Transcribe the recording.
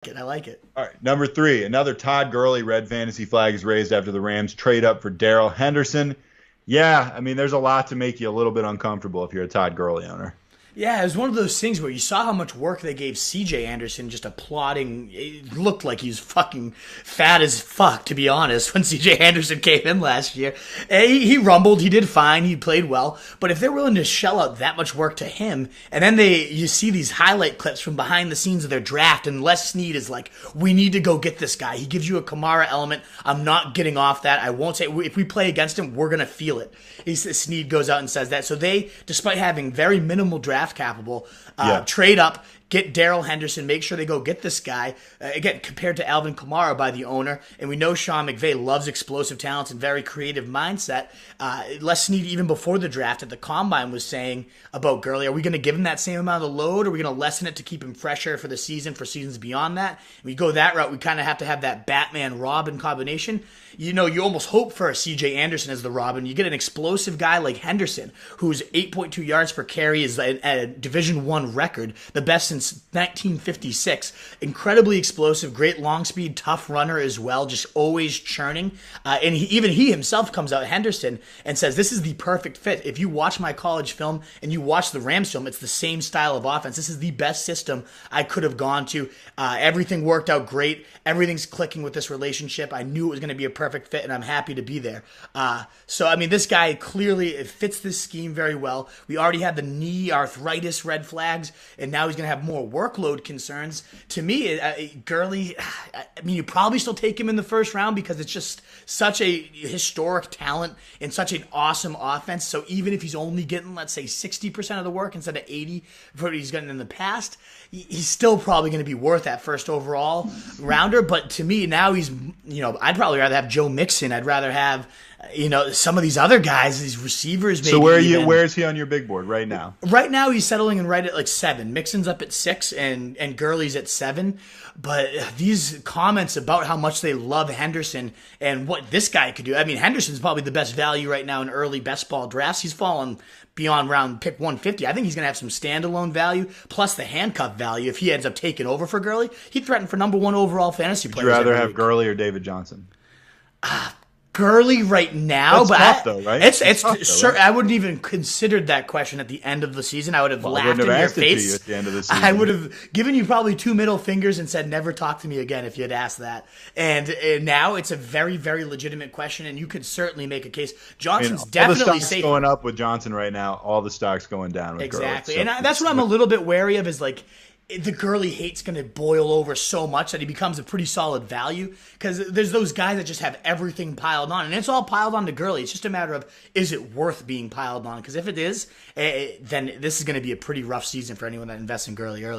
I like it. All right, number 3, another Todd Gurley red fantasy flag is raised after the Rams trade up for Darrell Henderson. Yeah, I mean, there's a lot to make you a little bit uncomfortable if you're a Todd Gurley owner. Yeah, it was one of those things where you saw how much work they gave C.J. Anderson just applauding. It looked like he was fucking fat as fuck, to be honest, when C.J. Anderson came in last year. He rumbled. He did fine. He played well. But if they're willing to shell out that much work to him, and then you see these highlight clips from behind the scenes of their draft, and Les Snead is like, we need to go get this guy. He gives you a Kamara element. I'm not getting off that. I won't say, if we play against him, we're going to feel it. Snead goes out and says that. So they, despite having very minimal draft capital, trade up, get Darrell Henderson, make sure they go get this guy. Again, compared to Alvin Kamara by the owner. And we know Sean McVay loves explosive talents and very creative mindset. Les Snead, even before the draft at the Combine, was saying about Gurley, are we going to give him that same amount of load? Or are we going to lessen it to keep him fresher for the season, for seasons beyond that? And we go that route, we kind of have to have that Batman-Robin combination. You know, you almost hope for a C.J. Anderson as the Robin. You get an explosive guy like Henderson, who's 8.2 yards per carry, is a Division I record, the best since 1956. Incredibly explosive, great long speed, tough runner as well, just always churning. And even he himself comes out, Henderson, and says, this is the perfect fit. If you watch my college film and you watch the Rams film, it's the same style of offense. This is the best system I could have gone to. Everything worked out great. Everything's clicking with this relationship. I knew it was going to be a perfect fit, and I'm happy to be there. So, I mean, this guy clearly fits this scheme very well. We already had the knee arthritis red flags, and now he's going to have more workload concerns. To me, Gurley, I mean, you probably still take him in the first round because it's just such a historic talent and such an awesome offense. So even if he's only getting, let's say, 60% of the work instead of 80% for what he's gotten in the past, he's still probably going to be worth that first overall rounder. But to me, now he's, I'd probably rather have Joe Mixon. I'd rather have, some of these other guys, these receivers. Maybe so where is he on your big board right now? Right now, he's settling in right at like 7. Mixon's up at 6, and Gurley's at 7. But these comments about how much they love Henderson and what this guy could do. I mean, Henderson's probably the best value right now in early best ball drafts. He's fallen beyond round pick 150. I think he's going to have some standalone value, plus the handcuff value. If he ends up taking over for Gurley, he'd threaten for number 1 overall fantasy players. Would you rather have Gurley or David Johnson? Gurley right now, that's but tough, though, right? It's tough, though, right? I wouldn't even considered that question at the end of the season. I would have laughed in your face. You at the end of the season. I would have given you probably 2 middle fingers and said, "Never talk to me again," if you had asked that. And now it's a very, very legitimate question, and you could certainly make a case. Johnson's definitely all the stocks safe. Going up with Johnson right now. All the stocks going down with exactly, Gurley. And that's what I'm a little bit wary of. Is like, the Gurley hate's going to boil over so much that he becomes a pretty solid value, because there's those guys that just have everything piled on, and it's all piled on to Gurley. It's just a matter of, is it worth being piled on? Because if it is, then this is going to be a pretty rough season for anyone that invests in Gurley early.